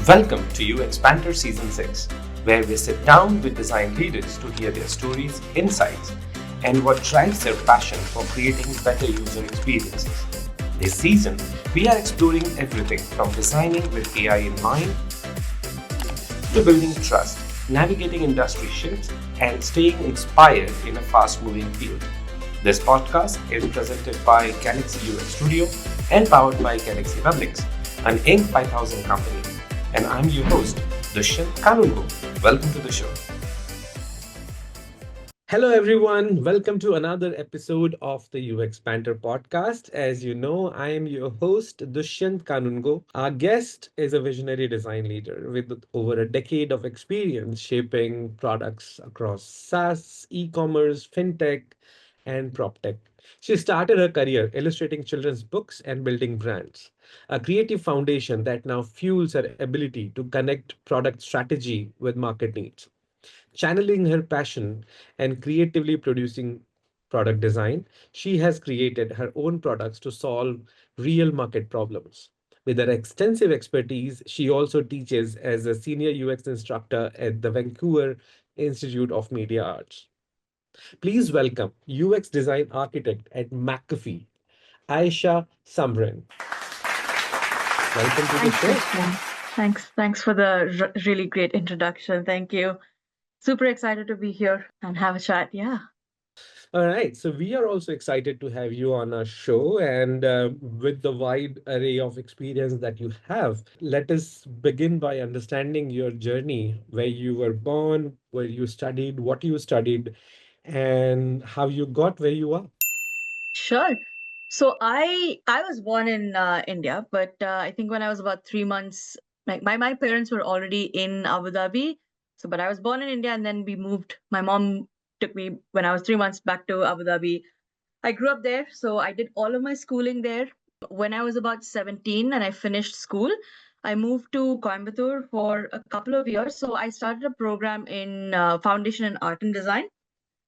Welcome to UX Banter Season 6, where we sit down with design leaders to hear their stories, insights, and what drives their passion for creating better user experiences. This season, we are exploring everything from designing with AI in mind to building trust, navigating industry shifts, and staying inspired in a fast moving field. This podcast is presented by Galaxy UX Studio and powered by Galaxy Publics, an Inc. 5000 company. And I'm your host, Dushyant Kanungo. Welcome to the show. Hello, everyone. Welcome to another episode of the UX Banter podcast. As you know, I am your host, Dushyant Kanungo. Our guest is a visionary design leader with over a decade of experience shaping products across SaaS, e-commerce, fintech, and PropTech. She started her career illustrating children's books and building brands, a creative foundation that now fuels her ability to connect product strategy with market needs. Channeling her passion and creatively producing product design, she has created her own products to solve real market problems. With her extensive expertise, she also teaches as a senior UX instructor at the Vancouver Institute of Media Arts. Please welcome UX design architect at McAfee, Aysha Samrin. Welcome to the Thanks, show. Christian. Thanks for the really great introduction. Thank you. Super excited to be here and have a chat. Yeah. All right. So we are also excited to have you on our show. And with the wide array of experience that you have, let us begin by understanding your journey, where you were born, where you studied, what you studied, and how you got where you are. Sure. So I was born in India, but I think when I was about 3 months, like my parents were already in Abu Dhabi. So, but I was born in India, and then we moved. My mom took me when I was 3 months back to Abu Dhabi. I grew up there, so I did all of my schooling there. When I was about 17 and I finished school, I moved to Coimbatore for a couple of years. So I started a program in Foundation in Art and Design.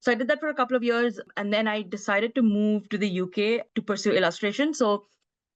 So I did that for a couple of years, and then I decided to move to the UK to pursue illustration. So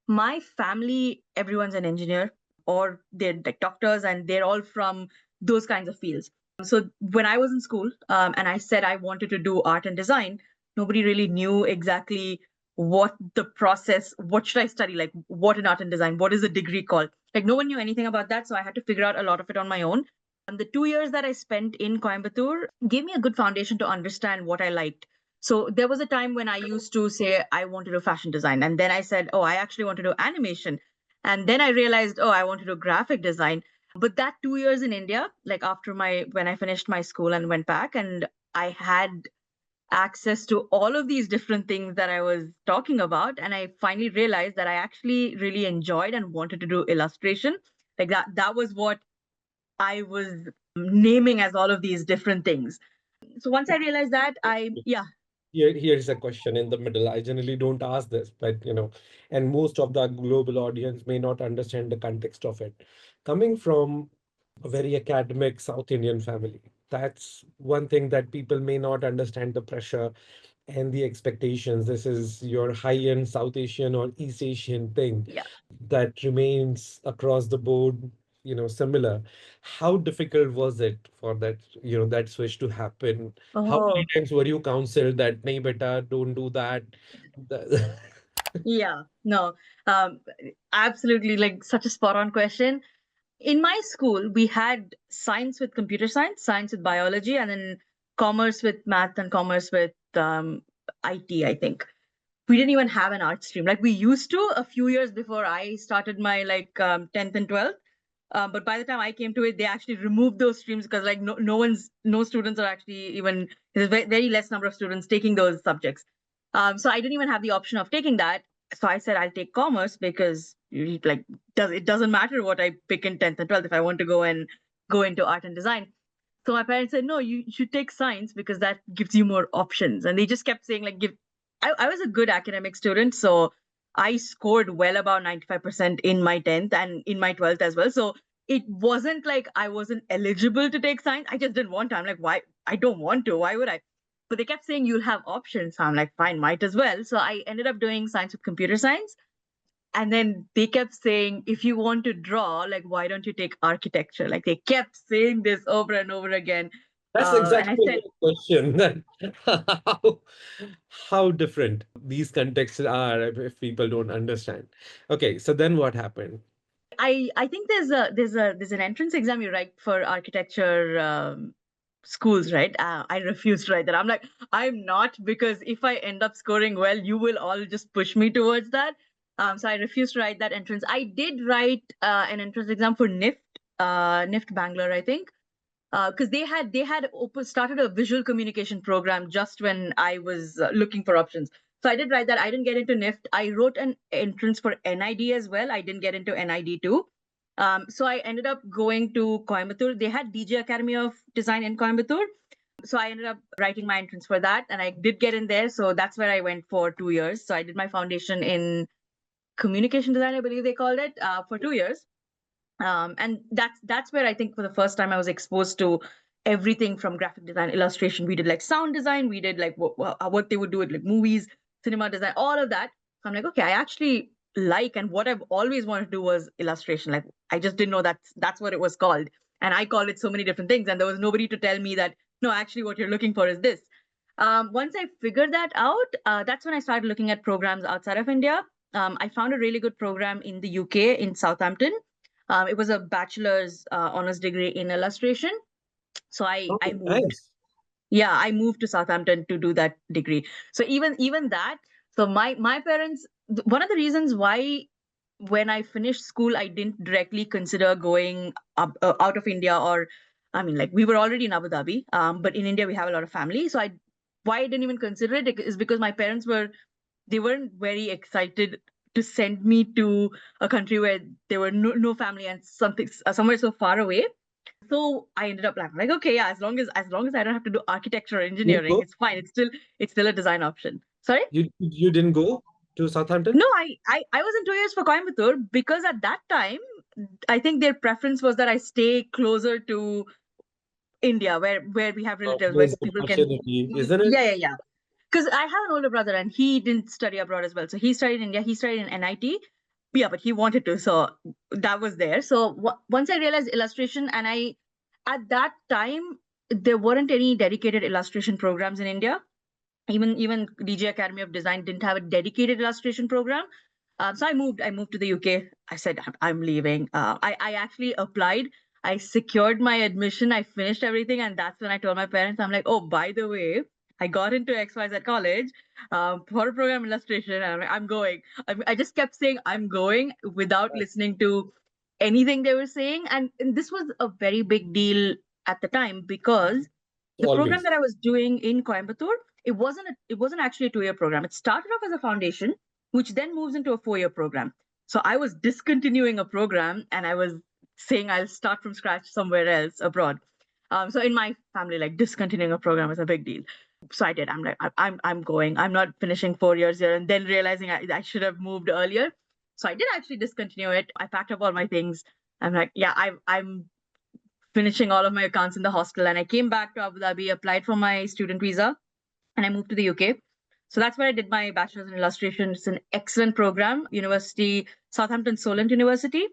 my family, everyone's an engineer or they're like doctors, and they're all from those kinds of fields. So when I was in school, and I said I wanted to do art and design, nobody really knew exactly what the process, what should I study, like what in art and design, what is the degree called? Like no one knew anything about that. So I had to figure out a lot of it on my own. And the 2 years that I spent in Coimbatore gave me a good foundation to understand what I liked. So there was a time when I used to say I want to do fashion design. And then I said, oh, I actually want to do animation. And then I realized, oh, I want to do graphic design. But that 2 years in India, like after when I finished my school and went back, and I had access to all of these different things that I was talking about. And I finally realized that I actually really enjoyed and wanted to do illustration. Like that was what I was naming as all of these different things. So once I realized that, yeah. Here's a question in the middle. I generally don't ask this, but and most of the global audience may not understand the context of it. Coming from a very academic South Indian family, that's one thing that people may not understand the pressure and the expectations. This is your high-end South Asian or East Asian thing Yeah. that remains across the board, similar. How difficult was it for that switch to happen? How many Oh, times were you counseled that, "Nahi beta, don't do that"? The- yeah. No, um, absolutely. Like such a spot on question. In my school, we had science with computer science, science with biology, and then commerce with math and commerce with IT, I think. We didn't even have an art stream. Like we used to a few years before I started my 10th and 12th. But by the time I came to it, they actually removed those streams because like no students are actually even, there's very less number of students taking those subjects. So I didn't even have the option of taking that. So I said I'll take commerce because it doesn't matter what I pick in 10th and 12th if I want to go into art and design. So my parents said, no, you should take science because that gives you more options. And they just kept saying, like, I was a good academic student. So I scored well above 95% in my 10th and in my 12th as well. So it wasn't like I wasn't eligible to take science. I just didn't want to. I'm like, why? I don't want to. Why would I? But they kept saying you'll have options. So I'm like, fine, might as well. So I ended up doing science with computer science. And then they kept saying, if you want to draw, like, why don't you take architecture? Like, they kept saying this over and over again. That's And I exactly said, the question. How, how different these contexts are if people don't understand. Okay, so then what happened? I think there's an entrance exam you write for architecture schools, right? I refused to write that. I'm like, I'm not, because if I end up scoring well, you will all just push me towards that. So I refused to write that entrance. I did write an entrance exam for NIFT Bangalore, I think, because started a visual communication program just when I was looking for options. So I did write that. I didn't get into NIFT. I wrote an entrance for NID as well. I didn't get into NID too. So I ended up going to Coimbatore. They had DJ Academy of Design in Coimbatore. So I ended up writing my entrance for that, and I did get in there. So that's where I went for 2 years. So I did my foundation in communication design, I believe they called it, for 2 years. And that's where I think for the first time I was exposed to everything from graphic design, illustration. We did like sound design, we did like what they would do with like movies, cinema design, all of that. So I'm like, okay, I actually like, and what I've always wanted to do was illustration. Like, I just didn't know that's what it was called, and I called it so many different things, and there was nobody to tell me that no, actually what you're looking for is this. Once I figured that out, that's when I started looking at programs outside of India. I found a really good program in the UK in Southampton. It was a bachelor's honors degree in illustration. So Oh, I moved. nice. Yeah, I moved to Southampton to do that degree. So even that. So my parents. One of the reasons why when I finished school, I didn't directly consider going out of India, or I mean, like, we were already in Abu Dhabi, but in India we have a lot of family. So why I didn't even consider it is because my parents they weren't very excited to send me to a country where there were no family and something somewhere so far away. So I ended up like, okay, yeah, as long as I don't have to do architecture or You didn't engineering, go? it's fine. It's still a design option. Sorry? You didn't go to Southampton? No, I was in 2 years for Coimbatore because at that time I think their preference was that I stay closer to India, where we have relatives, where There's people can. opportunity, isn't it? Yeah. Because I have an older brother and he didn't study abroad as well. So he studied in India, he studied in NIT. Yeah, but he wanted to. So that was there. So once I realized illustration, and at that time, there weren't any dedicated illustration programs in India. Even DJ Academy of Design didn't have a dedicated illustration program. So I moved to the UK. I said I'm leaving. I actually applied. I secured my admission. I finished everything, and that's when I told my parents. I'm like, oh, by the way, I got into XYZ college for a program illustration, and I'm going. I just kept saying I'm going without listening to anything they were saying, and this was a very big deal at the time because the program Always. that I was doing in Coimbatore, it wasn't actually a 2 year program. It started off as a foundation, which then moves into a 4 year program. So I was discontinuing a program and I was saying I'll start from scratch somewhere else abroad. So in my family, like, discontinuing a program is a big deal. So I did. I'm like, I'm going. I'm not finishing 4 years here, and then realizing I should have moved earlier. So I did actually discontinue it. I packed up all my things. I'm like, yeah, I'm finishing all of my accounts in the hostel. And I came back to Abu Dhabi, applied for my student visa, and I moved to the UK. So that's where I did my bachelor's in illustration. It's an excellent program, University, Southampton Solent University.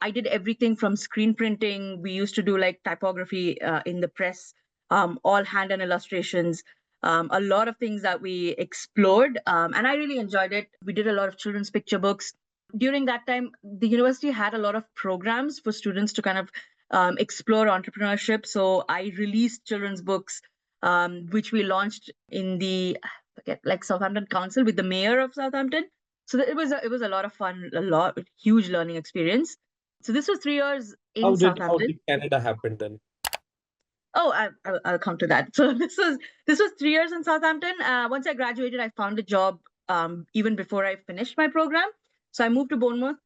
I did everything from screen printing. We used to do like typography in the press, all hand and illustrations, a lot of things that we explored. And I really enjoyed it. We did a lot of children's picture books. During that time, the university had a lot of programs for students to kind of explore entrepreneurship. So I released children's books, which we launched in the I forget, like, Southampton Council with the mayor of Southampton. So it was a lot of fun, a lot huge learning experience. So this was 3 years in How did Southampton. Canada happen then? Oh, I'll come to that. So this was 3 years in Southampton. Once I graduated, I found a job even before I finished my program. So I moved to Bournemouth,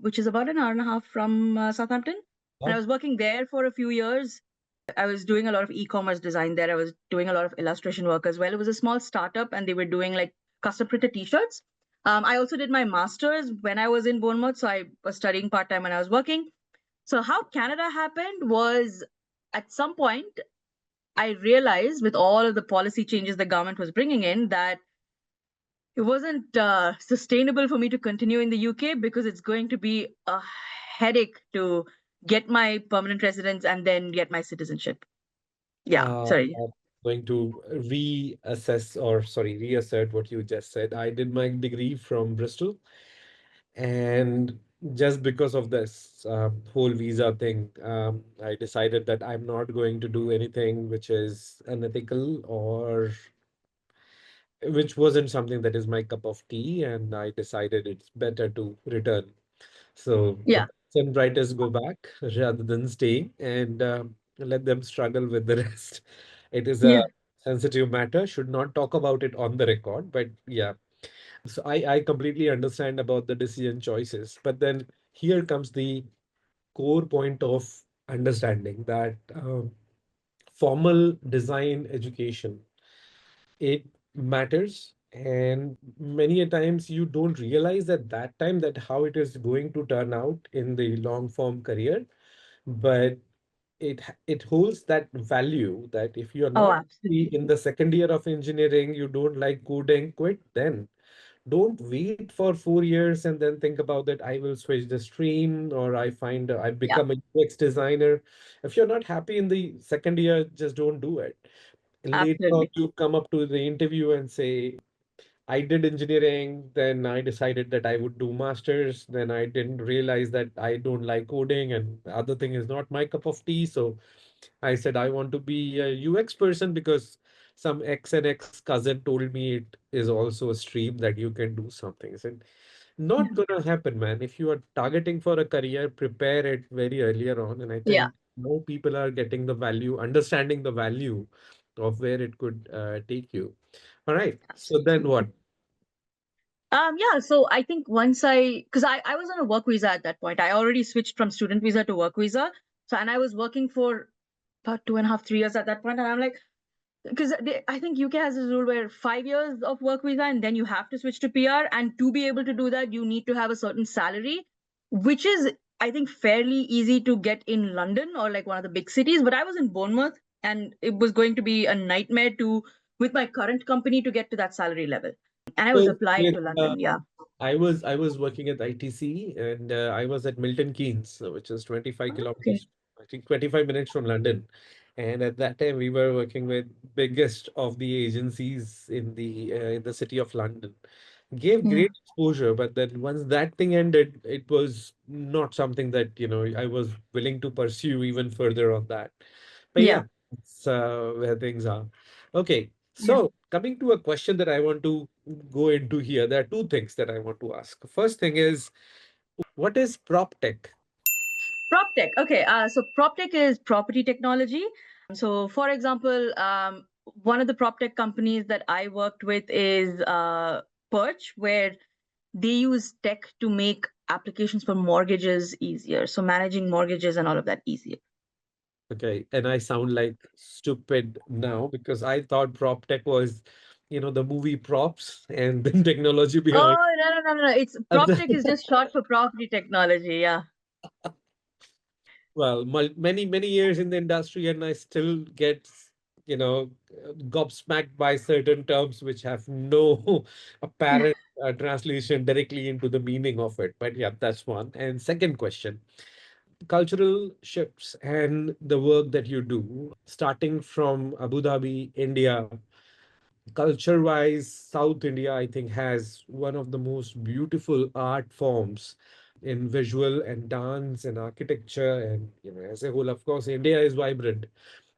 which is about an hour and a half from Southampton, and I Huh? was working there for a few years. I was doing a lot of e-commerce design there. I was doing a lot of illustration work as well. It was a small startup, and they were doing like custom printed T-shirts. I also did my master's when I was in Bournemouth, so I was studying part time when I was working. So how Canada happened was, at some point, I realized with all of the policy changes the government was bringing in that It wasn't sustainable for me to continue in the UK because it's going to be a headache to get my permanent residence and then get my citizenship. Yeah, sorry. I'm going to reassess or sorry, reassert what you just said. I did my degree from Bristol, and just because of this whole visa thing, I decided that I'm not going to do anything which is unethical or which wasn't something that is my cup of tea, and I decided it's better to return. So the Yeah, best and brightest go back rather than staying and let them struggle with the rest. It is a yeah, sensitive matter, should not talk about it on the record, but yeah. So I completely understand about the decision choices, but then here comes the core point of understanding that formal design education, it matters, and many a times you don't realize at that time that how it is going to turn out in the long form career, but it holds that value that if you're oh, not absolutely. in the second year of engineering, you don't like coding, quit then. Don't wait for 4 years and then think about that I will switch the stream or I Yeah, become a UX designer. If you're not happy in the second year, just don't do it. Later on, absolutely. you come up to the interview and say, I did engineering, then I decided that I would do masters, then I didn't realize that I don't like coding, and the other thing is not my cup of tea. So I said I want to be a UX person because some ex and ex cousin told me it is also a stream that you can do something. I said, Yeah, not gonna happen, man. If you are targeting for a career, prepare it very earlier on. And I yeah, think more people are getting the value, understanding the value of where it could take you. All right. So then what? absolutely. Yeah, so I think once because I was on a work visa at that point. I already switched from student visa to work visa. So, and I was working for about 2.5, 3 years at that point. And I'm like, because I think UK has this rule where 5 years of work visa and then you have to switch to PR. And to be able to do that, you need to have a certain salary, which is, I think, fairly easy to get in London or like one of the big cities. But I was in Bournemouth and it was going to be a nightmare to, with my current company, to get to that salary level. And I was With, applying with, to London. Yeah. I was working at ITC, and I was at Milton Keynes, which is 25 Okay. kilometers, I think 25 minutes from London. And at that time, we were working with biggest of the agencies in the city of London. Gave Yeah. great exposure, but then once that thing ended, it was not something that, I was willing to pursue even further on that. But Yeah. yeah, it's where things are. Okay, Yeah. so coming to a question that I want to go into here, there are two things that I want to ask. First thing is, what is prop tech? PropTech. Okay. So PropTech is property technology. So, for example, one of the PropTech companies that I worked with is Perch, where they use tech to make applications for mortgages easier. So, managing mortgages and all of that easier. Okay, and I sound like stupid now because I thought prop tech was, the movie props and then technology behind. Oh, no, no, no, no. It's PropTech is just short for property technology. Yeah. Well, many, many years in the industry, and I still get, gobsmacked by certain terms which have no apparent translation directly into the meaning of it. But yeah, that's one. And second question, cultural shifts and the work that you do, starting from Abu Dhabi, India. Culture-wise, South India, I think, has one of the most beautiful art forms in visual and dance and architecture. And, as a whole, of course, India is vibrant.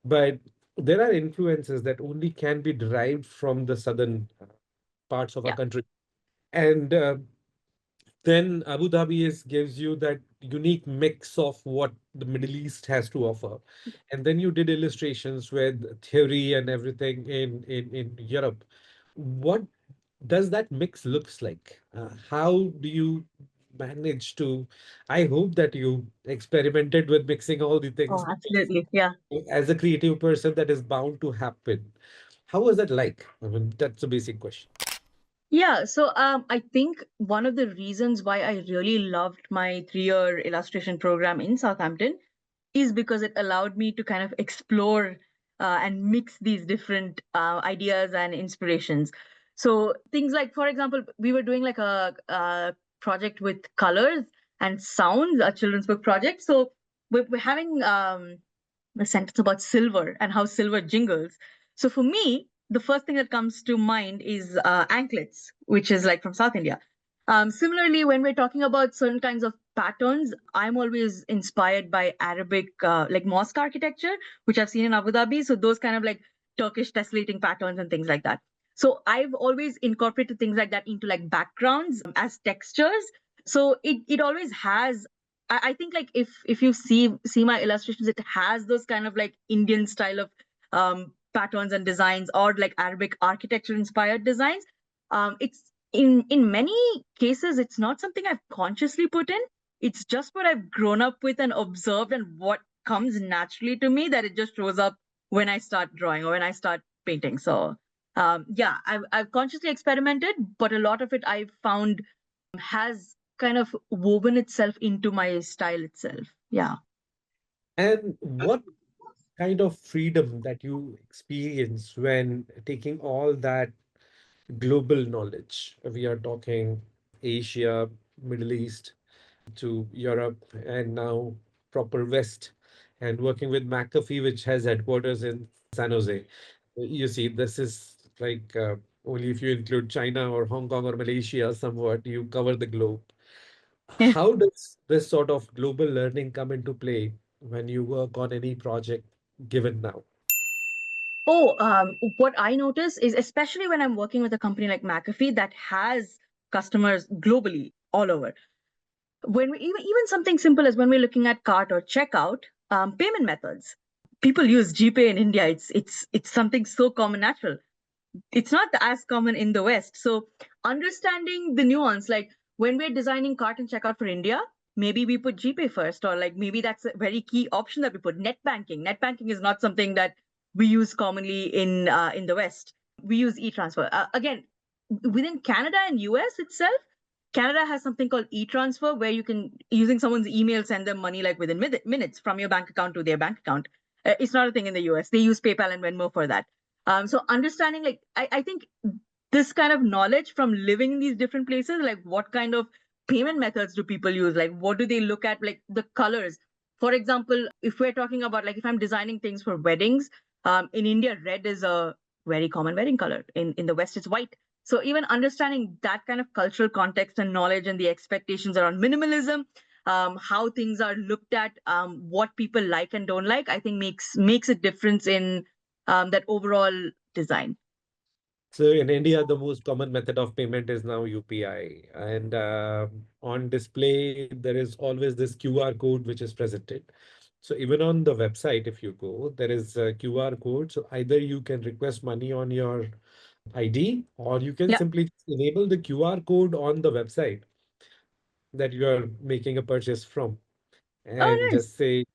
But there are influences that only can be derived from the southern parts of our Yeah. country. And then Abu Dhabi gives you that unique mix of what the Middle East has to offer. And then you did illustrations with theory and everything in Europe. What does that mix looks like? How do you manage to? I hope that you experimented with mixing all the things Oh, because absolutely. Yeah. as a creative person, that is bound to happen. How was that like? I mean, that's a basic question. Yeah, so I think one of the reasons why I really loved my 3 year illustration program in Southampton is because it allowed me to kind of explore and mix these different ideas and inspirations. So things like, for example, we were doing like a project with colors and sounds, a children's book project. So we're having a sentence about silver and how silver jingles. So for me, the first thing that comes to mind is anklets, which is like from South India. Similarly, when we're talking about certain kinds of patterns, I'm always inspired by Arabic, like mosque architecture, which I've seen in Abu Dhabi. So those kind of like Turkish tessellating patterns and things like that. So I've always incorporated things like that into like backgrounds as textures. So it always has. I think like if you see my illustrations, it has those kind of like Indian style of patterns and designs, or like Arabic architecture inspired designs. It's in many cases, it's not something I've consciously put in. It's just what I've grown up with and observed, and what comes naturally to me, that it just shows up when I start drawing or when I start painting. So yeah, I've consciously experimented, but a lot of it I've found has kind of woven itself into my style itself. Yeah. And what kind of freedom that you experience when taking all that global knowledge? We are talking Asia, Middle East, to Europe, and now proper West, and working with McAfee, which has headquarters in San Jose. You see, this is like only if you include China or Hong Kong or Malaysia, somewhat, you cover the globe. Yeah. How does this sort of global learning come into play when you work on any project given now? Oh, what I notice is, especially when I'm working with a company like McAfee that has customers globally all over, when we even something simple as when we're looking at cart or checkout, payment methods. People use GPay in India. It's something so common, natural. It's not as common in the West. So understanding the nuance, like when we're designing cart and checkout for India, maybe we put GPay first, or like maybe that's a very key option that we put. Net banking. Net banking is not something that we use commonly in the West. We use e-transfer. Again, within Canada and US itself, Canada has something called e-transfer, where you can, using someone's email, send them money like within minutes from your bank account to their bank account. It's not a thing in the US. They use PayPal and Venmo for that. So understanding, like, I think this kind of knowledge from living in these different places, like what kind of payment methods do people use? Like, what do they look at? Like the colors. For example, if we're talking about, like, if I'm designing things for weddings, in India, red is a very common wedding color. In the West, it's white. So even understanding that kind of cultural context and knowledge and the expectations around minimalism, how things are looked at, what people like and don't like, I think makes a difference in that overall design. So in India, the most common method of payment is now UPI. And on display, there is always this QR code which is presented. So even on the website, if you go, there is a QR code. So either you can request money on your ID, or you can Yeah. simply enable the QR code on the website that you are making a purchase from, and Oh, nice. just say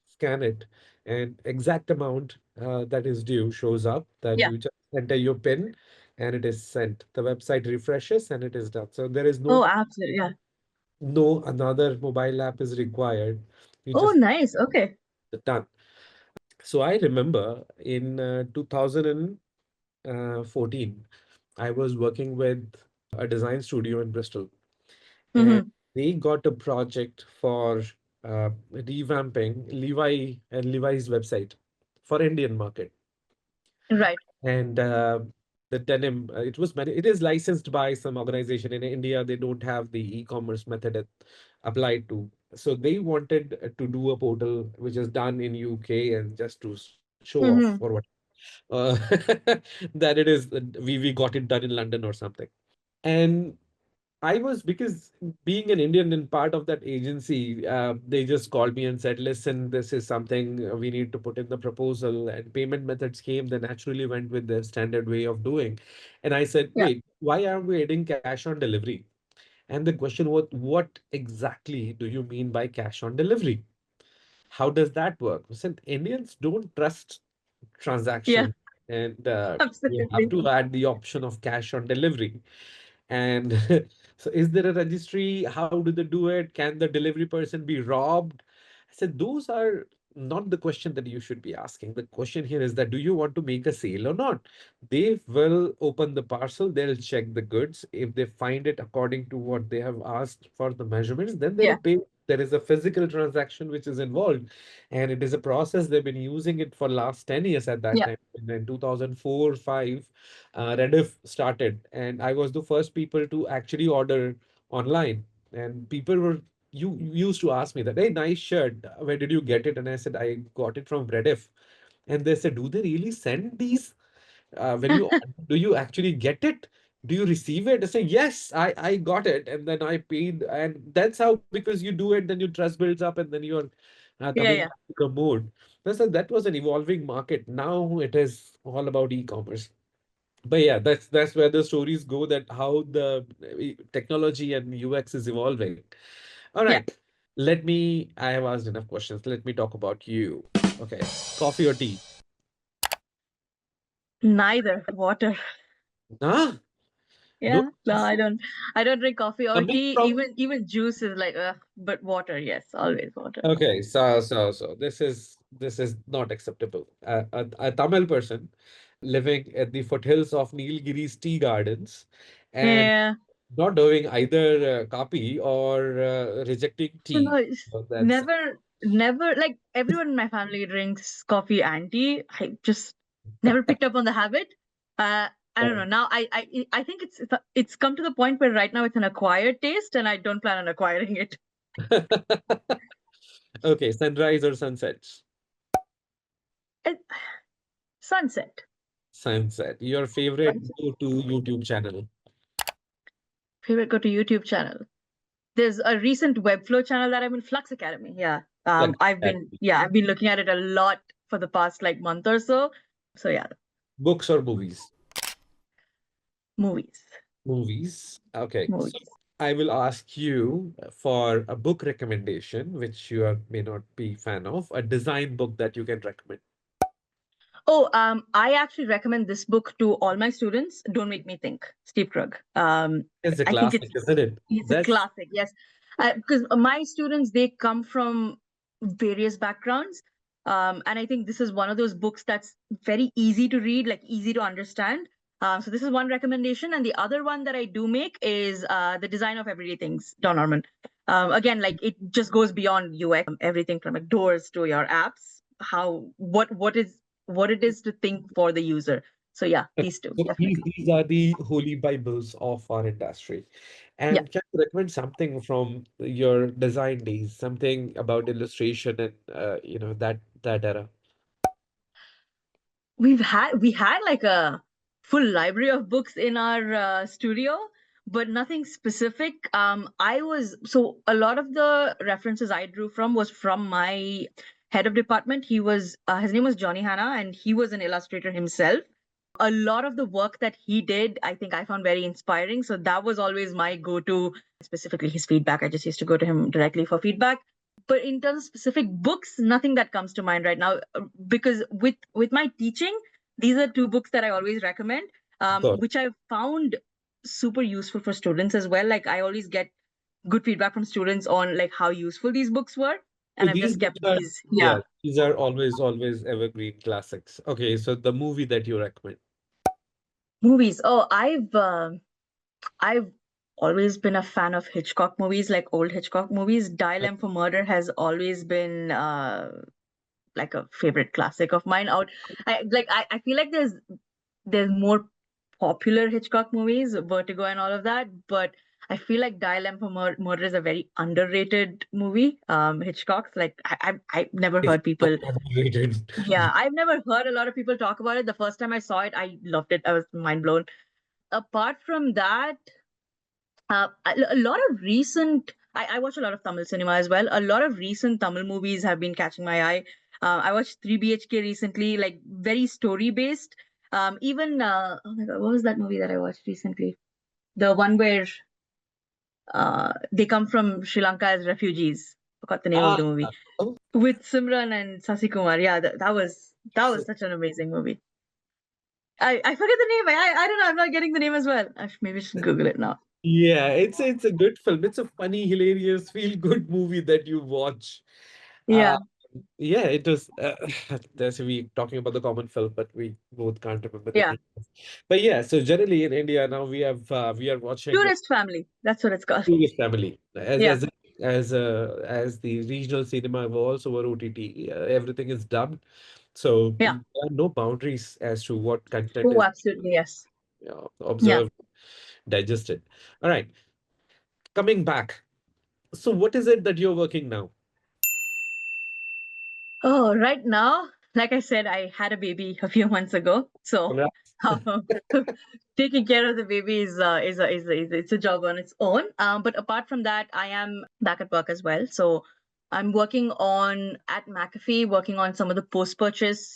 scan it, and exact amount that is due shows up, that Yeah. you just enter your PIN and it is sent. The website refreshes and it is done. So there is Oh, absolutely. Yeah. no another mobile app is required. You Oh, just nice. Okay. done. So I remember in 2014, I was working with a design studio in Bristol, and Mm-hmm. they got a project for revamping Levi's website for Indian market. Right. And the denim, it is licensed by some organization in India. They don't have the e-commerce method applied to. So they wanted to do a portal which is done in UK, and just to show off or what. Mm-hmm. Uh, that it is, we got it done in London or something. And I was, because being an Indian and part of that agency, they just called me and said, listen, this is something we need to put in the proposal. And payment methods came, they naturally went with the standard way of doing. And I said, Yeah. wait, why are we adding cash on delivery? And the question was, what exactly do you mean by cash on delivery? How does that work? I said, Indians don't trust Yeah. transaction, and you have Absolutely. to add the option of cash on delivery. And so, is there a registry? How do they do it? Can the delivery person be robbed? I said, those are not the question that you should be asking. The question here is that do you want to make a sale or not? They will open the parcel, they'll check the goods. If they find it according to what they have asked for the measurements, then they'll Yeah. pay. There is a physical transaction which is involved, and it is a process they've been using it for last 10 years at that Yeah. time. And in 2004, 5, Rediff started, and I was the first people to actually order online. And people were you used to ask me that, hey, nice shirt. Where did you get it? And I said, I got it from Rediff. And they said, do they really send these? When you do you actually get it? Do you receive it? I say, yes, I got it. And then I paid. And that's how, because you do it, then your trust builds up and then you're Yeah. coming Yeah. back to the mode. So that was an evolving market. Now it is all about e-commerce. But yeah, that's where the stories go, that how the technology and UX is evolving. All Yeah. right. I have asked enough questions. Let me talk about you. Okay. Coffee or tea? Neither. Water. Huh? No Yeah. No, I don't. I don't drink coffee or coming tea. from. Even juice is like, but water, yes, always water. Okay, so this is not acceptable. A Tamil person living at the foothills of Nilgiri's tea gardens and Yeah. not doing either coffee or rejecting So no, tea. it's So that's never like everyone in my family drinks coffee and tea. I just never picked up on the habit. I don't know. Now I think it's come to the point where right now it's an acquired taste, and I don't plan on acquiring it. okay, sunrise or sunsets? It sunset. Sunset. Your favorite Sunset. go-to YouTube channel? Favorite go to YouTube channel. There's a recent Webflow channel that I'm in, Flux Academy. Yeah. Like I've been looking at it a lot for the past like month or so. So yeah, books or movies? movies. Movies. Okay, so Movies. I will ask you for a book recommendation, which may not be fan of, a design book that you can recommend. Oh, I actually recommend this book to all my students. Don't Make Me Think, Steve Krug. It's a I think classic, isn't it? it's a That's classic. Yes, because my students they come from various backgrounds, and I think this is one of those books that's very easy to read, like easy to understand. So this is one recommendation, and the other one that I do make is the Design of Everyday Things, Don Norman. Again, like it just goes beyond UX, everything from like doors to your apps, how what it is to think for the user. So yeah, these two so definitely. these are the holy bibles of our industry. Yeah. And can you recommend something from your design days, something about illustration and that era? We had like a full library of books in our studio, but nothing specific. I was so a lot of the references I drew from was from my head of department. He was his name was Johnny Hanna, and he was an illustrator himself. A lot of the work that he did, I think I found very inspiring. So that was always my go-to, specifically his feedback. I just used to go to him directly for feedback. But in terms of specific books, nothing that comes to mind right now. Because with my teaching, these are two books that I always recommend, Of course. which I found super useful for students as well. Like I always get good feedback from students on like how useful these books were, So and I've these just kept books are, these. yeah, Yeah, these are always evergreen classics. Okay, so the movie that you recommend. movies. Oh, I've always been a fan of Hitchcock movies, like old Hitchcock movies. Dial M for Murder has always been like a favorite classic of mine. I feel like there's more popular Hitchcock movies, Vertigo and all of that, but I feel like Dial M for Murder is a very underrated movie. Hitchcock's like I've never It's heard so people. underrated. Yeah, I've never heard a lot of people talk about it. The first time I saw it, I loved it. I was mind blown. Apart from that, a lot of recent I watch a lot of Tamil cinema as well. A lot of recent Tamil movies have been catching my eye. I watched 3 BHK recently, like very story based. Even oh my god, what was that movie that I watched recently? The one where they come from Sri Lanka as refugees. Forgot the name of Ah, the movie oh, with Simran and Sasi Kumar. Yeah, that was so- such an amazing movie. I forget the name. I don't know. I'm not getting the name as well. Maybe I should Google it now. yeah, it's a good film. It's a funny, hilarious, feel good movie that you watch. Uh, Yeah. Yeah, it was. There's we talking about the common film, but we both can't remember the Yeah, name. But yeah, so generally in India now we are watching Tourist Family. That's what it's called. Previous Family Yeah, as the regional cinema evolves over OTT. Everything is dubbed, so yeah. there are no boundaries as to what content Oh, is absolutely, yes. Yeah. observed, digested. All right, coming back. So what is it that you're working now? Oh, right now, like I said, I had a baby a few months ago, so Congrats. um, taking care of the baby is it's a job on its own. But apart from that, I am back at work as well. So I'm working on at McAfee, working on some of the post-purchase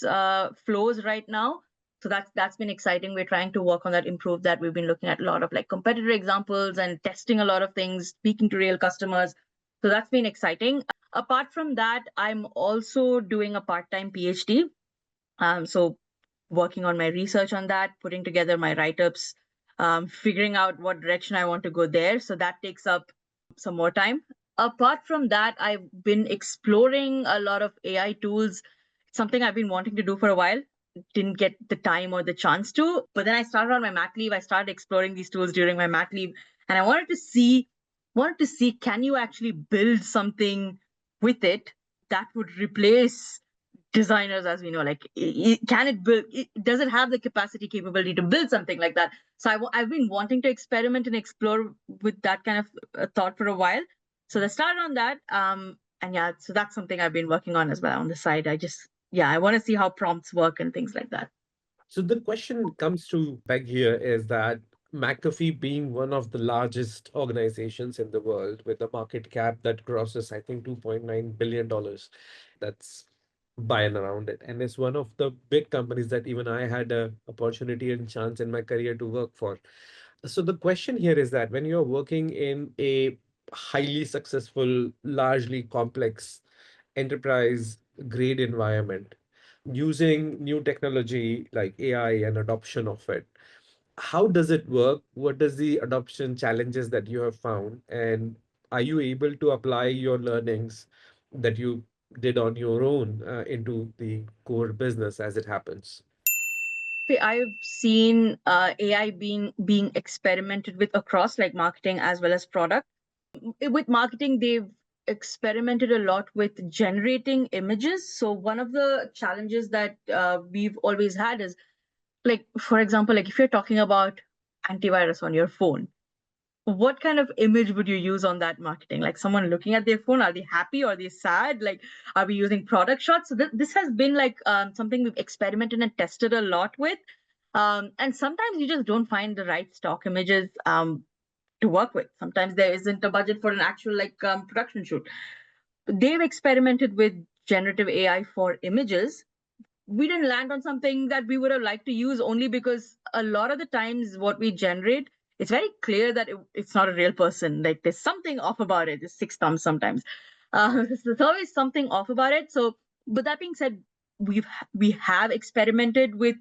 flows right now. So that's been exciting. We're trying to work on that, improve that. We've been looking at a lot of like competitor examples and testing a lot of things, speaking to real customers. So that's been exciting. Apart from that, I'm also doing a part-time PhD. So working on my research on that, putting together my write-ups, figuring out what direction I want to go there. So that takes up some more time. Apart from that, I've been exploring a lot of AI tools, something I've been wanting to do for a while. Didn't get the time or the chance to. But then I started on my mat leave. I started exploring these tools during my mat leave, and I wanted to see can you actually build something with it that would replace designers as we know, like can it build does it have the capability to build something like that. So I've been wanting to experiment and explore with that kind of thought for a while. So they started on that, and yeah, so that's something I've been working on as well on the side. I want to see how prompts work and things like that. So the question comes to beg here is that McAfee being one of the largest organizations in the world with a market cap that crosses, I think, $2.9 billion. That's by and around it. And it's one of the big companies that even I had a opportunity and chance in my career to work for. So the question here is that when you're working in a highly successful, largely complex enterprise grade environment, using new technology like AI and adoption of it, how does it work? What is the adoption challenges that you have found? And are you able to apply your learnings that you did on your own into the core business as it happens? I've seen AI being experimented with across like marketing as well as product. With marketing, they've experimented a lot with generating images. So one of the challenges that we've always had is, like, for example, like if you're talking about antivirus on your phone, what kind of image would you use on that marketing? Like someone looking at their phone, are they happy? Are they sad? Like, are we using product shots? So this has been like something we've experimented and tested a lot with. And sometimes you just don't find the right stock images to work with. Sometimes there isn't a budget for an actual like production shoot. They've experimented with generative AI for images. We didn't land on something that we would have liked to use, only because a lot of the times what we generate, it's very clear that it's not a real person. Like there's something off about it. There's six thumbs sometimes. There's always something off about it. So, but that being said, we have experimented with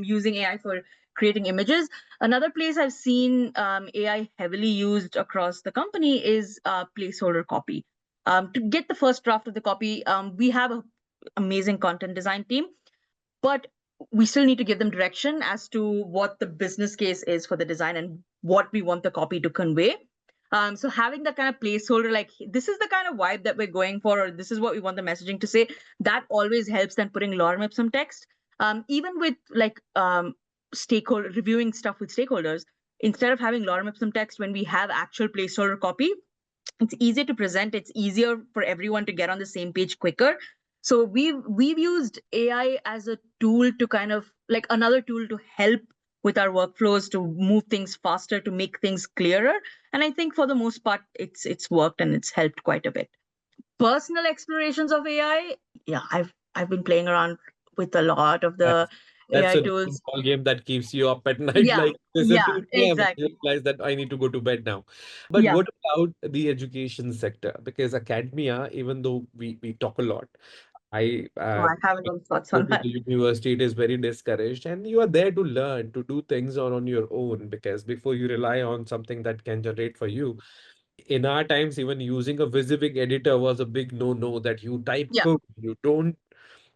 using AI for creating images. Another place I've seen AI heavily used across the company is placeholder copy. To get the first draft of the copy, we have a amazing content design team, but we still need to give them direction as to what the business case is for the design and what we want the copy to convey. So having that kind of placeholder, like this is the kind of vibe that we're going for, or this is what we want the messaging to say, that always helps than putting lorem ipsum text. Even with like stakeholder reviewing stuff with stakeholders, instead of having lorem ipsum text, when we have actual placeholder copy, it's easier to present, it's easier for everyone to get on the same page quicker. So we've used AI as a tool to kind of like another tool to help with our workflows, to move things faster, to make things clearer. And I think for the most part it's worked and it's helped quite a bit. Personal explorations of AI, yeah, I've been playing around with a lot of the That's AI a different tools. ball game that keeps you up at night. Yeah, Like this is yeah, 2 p.m. I exactly. realize that I need to go to bed now. But Yeah. what about the education sector? Because academia, even though we talk a lot, I No, I haven't done thoughts go on to that. the university, it is very discouraged, and you are there to learn, to do things on your own. Because before you rely on something that can generate for you, In our times, even using a Visivig editor was a big no-no, that you type Yeah. code, you don't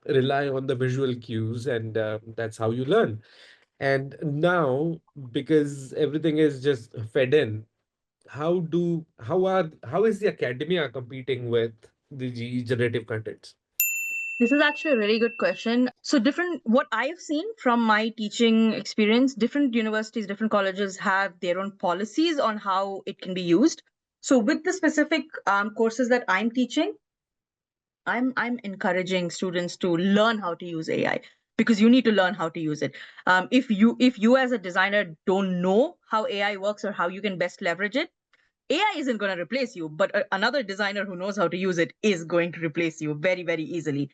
rely on the visual cues, and that's how you learn. And now, because everything is just fed in, how is the academia competing with the generative contents? This is actually a really good question. So, different, what I've seen from my teaching experience, different universities, different colleges have their own policies on how it can be used. So, with the specific courses that I'm teaching, I'm encouraging students to learn how to use AI because you need to learn how to use it. If you as a designer don't know how AI works or how you can best leverage it, AI isn't going to replace you, but another designer who knows how to use it is going to replace you very, very easily.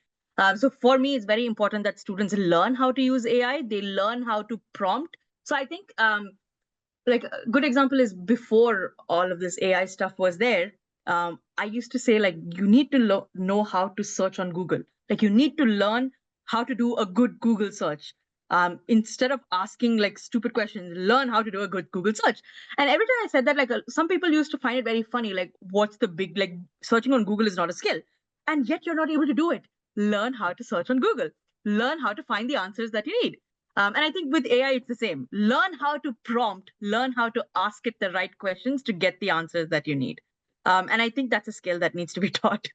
So for me, it's very important that students learn how to use AI. They learn how to prompt. So I think like a good example is before all of this AI stuff was there. I used to say like you need to know how to search on Google. Like you need to learn how to do a good Google search. Instead of asking like stupid questions, learn how to do a good Google search. And every time I said that, like some people used to find it very funny. Like, what's the big like searching on Google is not a skill, and yet you're not able to do it. Learn how to search on Google. Learn how to find the answers that you need. And I think with AI, it's the same. Learn how to prompt, learn how to ask it the right questions to get the answers that you need. And I think that's a skill that needs to be taught.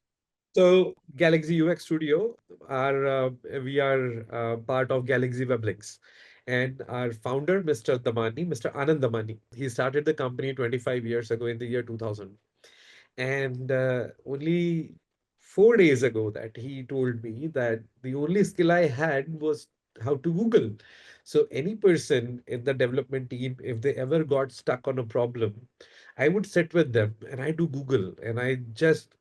So Galaxy UX Studio, we are part of Galaxy Weblinks, and our founder, Mr. Damani, Mr. Anand Damani, he started the company 25 years ago in the year 2000. And only 4 days ago that he told me that the only skill I had was how to Google. So any person in the development team, if they ever got stuck on a problem, I would sit with them and I do Google and I just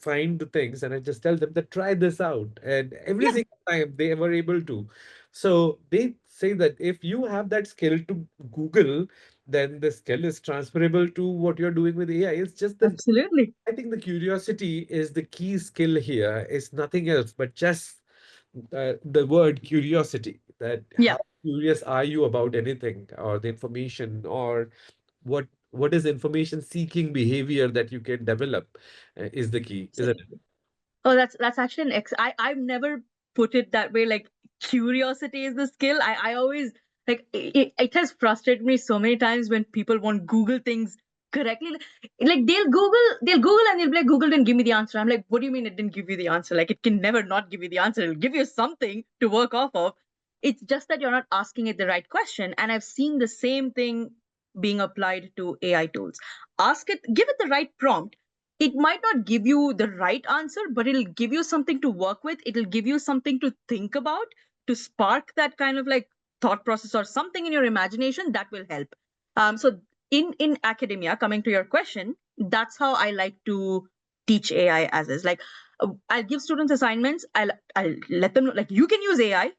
find the things and I just tell them that try this out. And every Yeah, single time they were able to. So they say that if you have that skill to Google, then the skill is transferable to what you're doing with AI. It's just that absolutely. I think the curiosity is the key skill here. It's nothing else but just the word curiosity. That Yeah, how curious are you about anything or the information, or what is information seeking behavior that you can develop is the key, isn't it? absolutely. Oh, that's actually an I've never put it that way. Like curiosity is the skill. I always like it has frustrated me so many times when people want Google things correctly. Like they'll Google and they'll be like, Google didn't give me the answer. I'm like, what do you mean it didn't give you the answer? Like it can never not give you the answer. It'll give you something to work off of. It's just that you're not asking it the right question. And I've seen the same thing being applied to AI tools. Ask it, give it the right prompt. It might not give you the right answer, but it'll give you something to work with. It'll give you something to think about, to spark that kind of like thought process or something in your imagination that will help. So in academia, coming to your question, that's how I like to teach AI as is. Like I'll give students assignments. I'll let them know like you can use AI.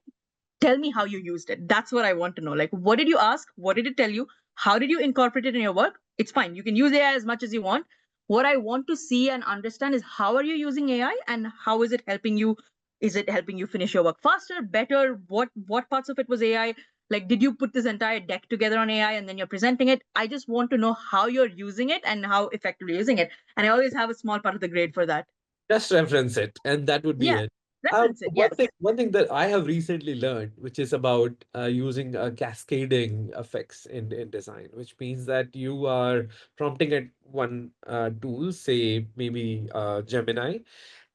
Tell me how you used it. That's what I want to know. Like, what did you ask? What did it tell you? How did you incorporate it in your work? It's fine. You can use AI as much as you want. What I want to see and understand is how are you using AI and how is it helping you? Is it helping you finish your work faster, better? What parts of it was AI? Like, did you put this entire deck together on AI and then you're presenting it? I just want to know how you're using it and how effectively you're using it. And I always have a small part of the grade for that. Just reference it, and that would be Yeah, it. reference it. One Yes. thing, one thing that I have recently learned, which is about using cascading effects in design, which means that you are prompting at one tool, say maybe Gemini,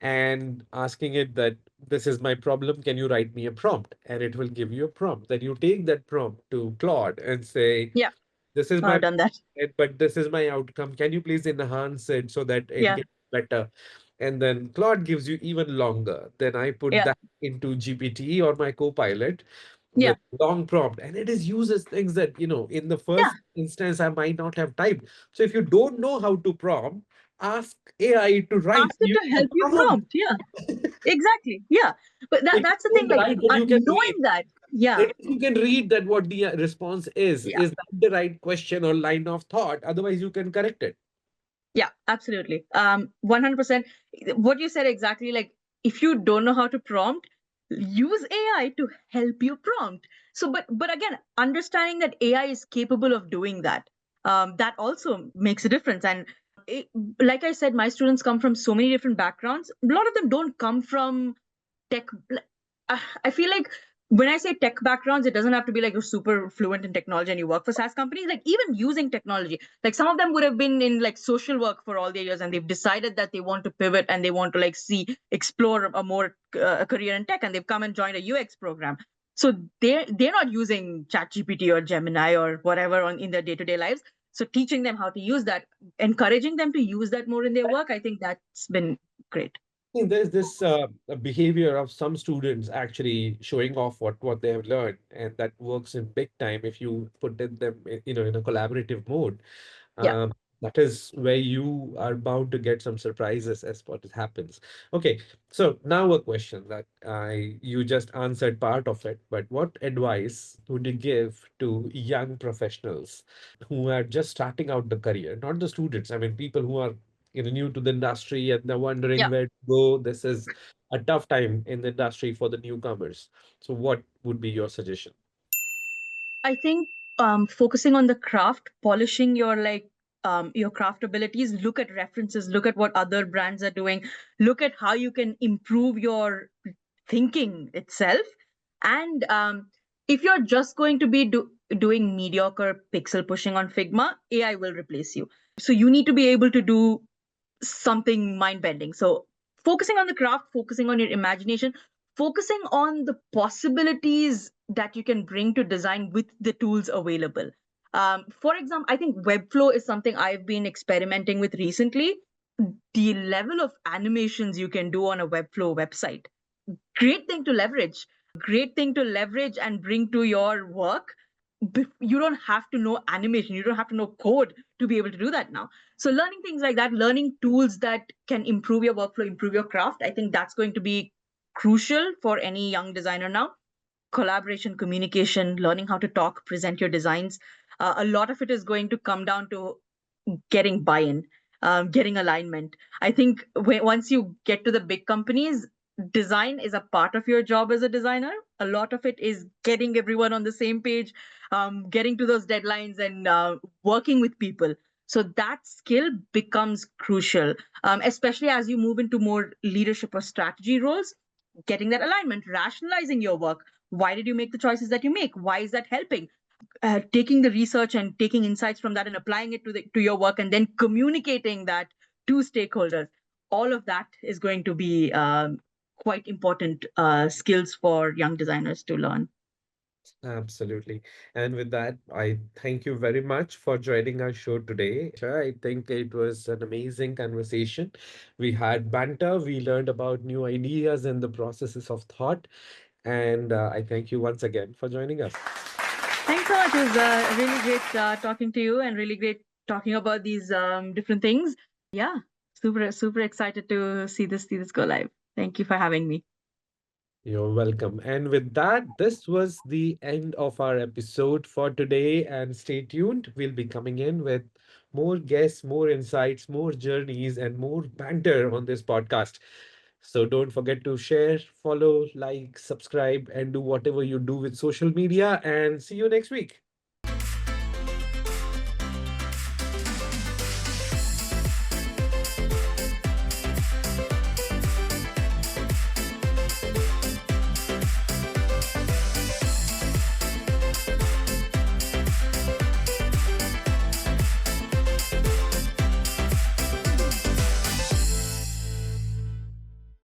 and asking it that this is my problem, can you write me a prompt? And it will give you a prompt. Then you take that prompt to Claude and say, Yeah. this is I've my done that. but this is my outcome. Can you please enhance it so that it Yeah. gets better? And then Claude gives you even longer. Then I put Yeah. that into GPT or my Copilot Yeah. with long prompt, and it is uses things that in the Yeah. first instance I might not have typed. So if you don't know how to prompt, ask AI to write Ask it you to a help you prompt. prompt. Yeah, exactly. Yeah, but If that's the you thing. don't Like write, then you can read. knowing that. Yeah, Then you can read that what the response is. yeah, Is that the right question or line of thought? Otherwise, you can correct it. yeah. Absolutely. 100%. What you said exactly. Like if you don't know how to prompt, use AI to help you prompt. So, but again, understanding that AI is capable of doing that. That also makes a difference. And it, like I said, my students come from so many different backgrounds. A lot of them don't come from tech. I feel like when I say tech backgrounds, it doesn't have to be like you're super fluent in technology and you work for SaaS companies. Like even using technology, like some of them would have been in like social work for all their years, and they've decided that they want to pivot and they want to like explore a more a career in tech, and they've come and joined a UX program. So they're not using ChatGPT or Gemini or whatever in their day to day lives. So teaching them how to use that, encouraging them to use that more in their work, I think that's been great. Think there's this behavior of some students actually showing off what they have learned, and that works in big time if you put them in a collaborative mode. Yeah. Um, that is where you are bound to get some surprises as what happens. Okay, so now a question that I you just answered part of it, but what advice would you give to young professionals who are just starting out the career, not the students? I mean, people who are new to the industry and they're wondering Yeah. where to go. This is a tough time in the industry for the newcomers. So, what would be your suggestion? I think focusing on the craft, polishing your craft abilities, look at references, look at what other brands are doing, look at how you can improve your thinking itself. And if you're just going to be doing mediocre pixel pushing on Figma, AI will replace you. So you need to be able to do something mind bending. So, focusing on the craft, focusing on your imagination, focusing on the possibilities that you can bring to design with the tools available. For example, I think Webflow is something I've been experimenting with recently. The level of animations you can do on a Webflow website, great thing to leverage, great thing to leverage and bring to your work. You don't have to know animation, you don't have to know code to be able to do that now. So learning things like that, learning tools that can improve your workflow, improve your craft, I think that's going to be crucial for any young designer now. Collaboration, communication, learning how to talk, present your designs, a lot of it is going to come down to getting buy-in, getting alignment. I think once you get to the big companies, design is a part of your job as a designer. A lot of it is getting everyone on the same page, getting to those deadlines, and working with people. So that skill becomes crucial, especially as you move into more leadership or strategy roles. Getting that alignment, rationalizing your work. Why did you make the choices that you make? Why is that helping? Taking the research and taking insights from that and applying it to your work, and then communicating that to stakeholders. All of that is going to be quite important skills for young designers to learn. Absolutely. And with that, I thank you very much for joining our show today. I think it was an amazing conversation. We had banter, we learned about new ideas and the processes of thought. And I thank you once again for joining us. Thanks so much. It was really great talking to you, and really great talking about these different things. Yeah, super excited to see this go live. Thank you for having me. You're welcome. And with that, this was the end of our episode for today. And stay tuned. We'll be coming in with more guests, more insights, more journeys, and more banter on this podcast. So don't forget to share, follow, like, subscribe, and do whatever you do with social media. And see you next week.